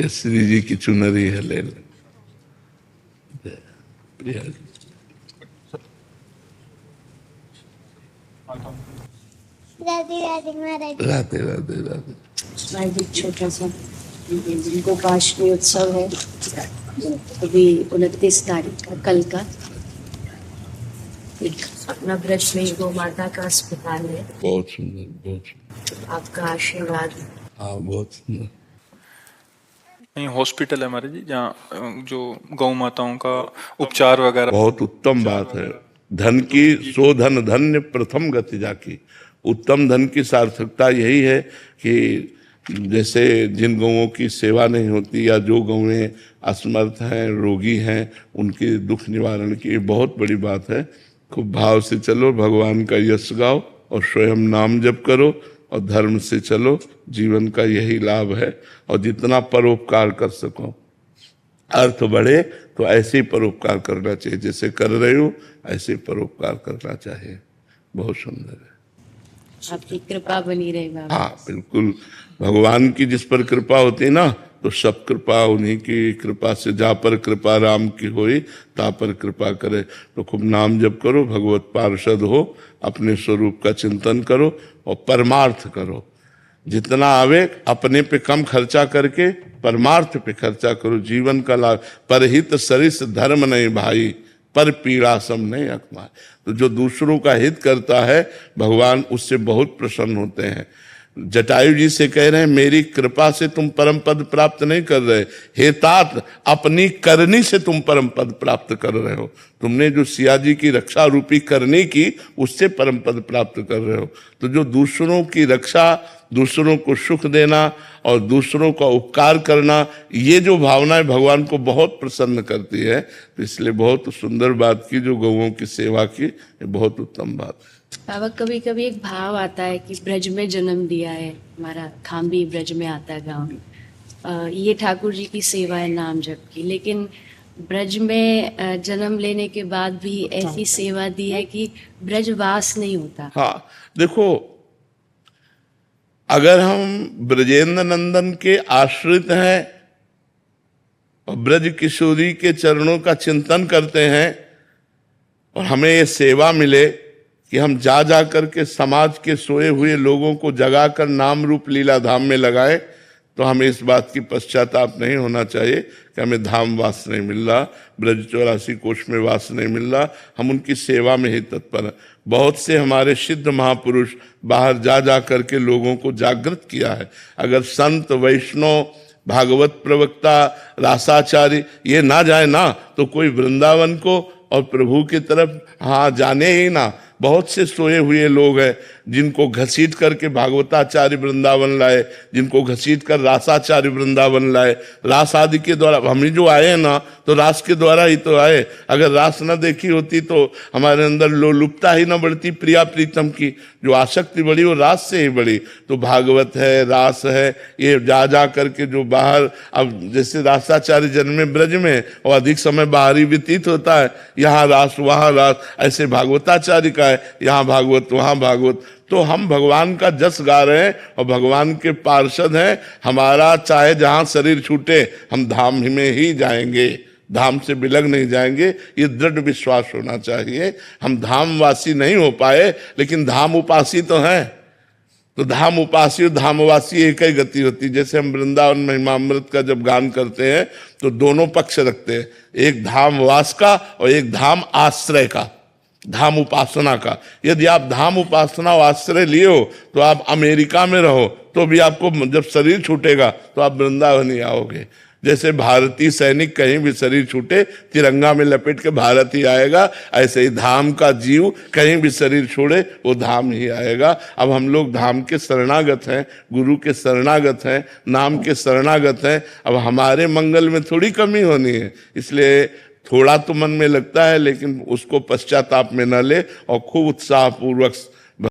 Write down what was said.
श्री जी की चुनरी है, ले लें। प्रिया जी, राधे राधे महाराज। राधे राधे राधे। महाराज जी, छोटा सा गोपाष्टमी उत्सव है अभी 29 तारीख का, कल का। एक अपना ब्रज में गौ माता का अस्पताल है। बहुत सुंदर, बहुत सुंदर। आपका आशीर्वाद। हाँ, बहुत सुंदर। नहीं, हॉस्पिटल है हमारे जी, जहाँ जो गौ माताओं का उपचार वगैरह। बहुत उत्तम बात है। धन की सो धन धन्य प्रथम गति जाकी। उत्तम धन की सार्थकता यही है कि जैसे जिन गौओं की सेवा नहीं होती या जो गौएं असमर्थ हैं, रोगी हैं, उनके दुख निवारण की बहुत बड़ी बात है। खूब भाव से चलो, भगवान का यश गाओ और स्वयं नाम जप करो और धर्म से चलो। जीवन का यही लाभ है। और जितना परोपकार कर सको, अर्थ बढ़े, तो ऐसे ही परोपकार करना चाहिए। जैसे कर रहे हो ऐसे परोपकार करना चाहिए। बहुत सुंदर है। आपकी कृपा बनी रहे बाबा। हाँ, बिल्कुल। भगवान की जिस पर कृपा होती है ना, तो सब कृपा उन्हीं की कृपा से। जा पर कृपा राम की होई, ता पर कृपा करे। तो खूब नाम जप करो, भगवत पार्षद हो, अपने स्वरूप का चिंतन करो और परमार्थ करो। जितना आवे अपने पे कम खर्चा करके परमार्थ पे खर्चा करो। जीवन का लाभ। परहित सरिस धर्म नहीं भाई, पर पीड़ा सम नहीं अकमाय। तो जो दूसरों का हित करता है, भगवान उससे बहुत प्रसन्न होते हैं। जटायु जी से कह रहे हैं, मेरी कृपा से तुम परम पद प्राप्त नहीं कर रहे, हे तात अपनी करनी से तुम परम पद प्राप्त कर रहे हो। तुमने जो सिया जी की रक्षा रूपी करनी की, उससे परम पद प्राप्त कर रहे हो। तो जो दूसरों की रक्षा, दूसरों को सुख देना और दूसरों का उपकार करना, ये जो भावनाएं भगवान को बहुत प्रसन्न करती है। तो इसलिए बहुत सुंदर बात की जो गौओं की सेवा की, ये बहुत उत्तम बात है। बाबा, कभी कभी एक भाव आता है कि ब्रज में जन्म दिया है, हमारा खाम्बी ब्रज में आता है गाँव। ये ठाकुर जी की सेवा है नाम जप की, लेकिन ब्रज में जन्म लेने के बाद भी ऐसी सेवा दी है कि ब्रजवास नहीं होता। हाँ, देखो, अगर हम ब्रजेंद्र नंदन के आश्रित हैं और ब्रज किशोरी के चरणों का चिंतन करते हैं और हमें ये सेवा मिले कि हम जा जा करके समाज के सोए हुए लोगों को जगाकर नाम रूप लीला धाम में लगाए, तो हमें इस बात की पश्चाताप नहीं होना चाहिए कि हमें धाम वास नहीं मिल रहा, ब्रज 84 कोष में वास नहीं मिल रहा। हम उनकी सेवा में ही तत्पर हैं। बहुत से हमारे सिद्ध महापुरुष बाहर जा जा करके लोगों को जागृत किया है। अगर संत, वैष्णव, भागवत प्रवक्ता, रासाचारी ये ना जाए ना, तो कोई वृंदावन को और प्रभु की तरफ हाँ जाने ही ना। बहुत से सोए हुए लोग हैं जिनको घसीट करके भागवताचार्य वृंदावन लाए, जिनको घसीट कर रासाचार्य वृंदावन लाए। रास आदि के द्वारा हम ही जो आए हैं ना, तो रास के द्वारा ही तो आए। अगर रास न देखी होती तो हमारे अंदर लोलुपता ही न बढ़ती प्रिया प्रीतम की। जो आसक्ति बढ़ी वो रास से ही बढ़ी। तो भागवत है, रास है, ये जा जा करके जो बाहर, अब जैसे रासाचार्य जन्मे ब्रज में और अधिक समय बाहर ही व्यतीत होता है, यहाँ रास वहाँ रास, ऐसे भागवताचार्य का है, यहाँ भागवत वहाँ भागवत। तो हम भगवान का जस गा रहे हैं और भगवान के पार्षद हैं। हमारा चाहे जहां शरीर छूटे, हम धाम में ही जाएंगे, धाम से बिलग नहीं जाएंगे। ये दृढ़ विश्वास होना चाहिए। हम धामवासी नहीं हो पाए, लेकिन धाम उपासी तो हैं। तो धाम उपासी और धामवासी एक ही गति होती है। जैसे हम वृंदावन महिमामृत का जब गान करते हैं तो दोनों पक्ष रखते हैं, एक धामवास का और एक धाम आश्रय का, धाम उपासना का। यदि आप धाम उपासना और आश्रय लिए हो तो आप अमेरिका में रहो तो भी आपको जब शरीर छूटेगा तो आप वृंदावन ही आओगे। जैसे भारतीय सैनिक कहीं भी शरीर छूटे तिरंगा में लपेट के भारत ही आएगा, ऐसे ही धाम का जीव कहीं भी शरीर छोड़े वो धाम ही आएगा। अब हम लोग धाम के शरणागत हैं, गुरु के शरणागत हैं, नाम के शरणागत हैं। अब हमारे मंगल में थोड़ी कमी होनी है, इसलिए थोड़ा तो मन में लगता है, लेकिन उसको पश्चाताप में न ले और खूब उत्साहपूर्वक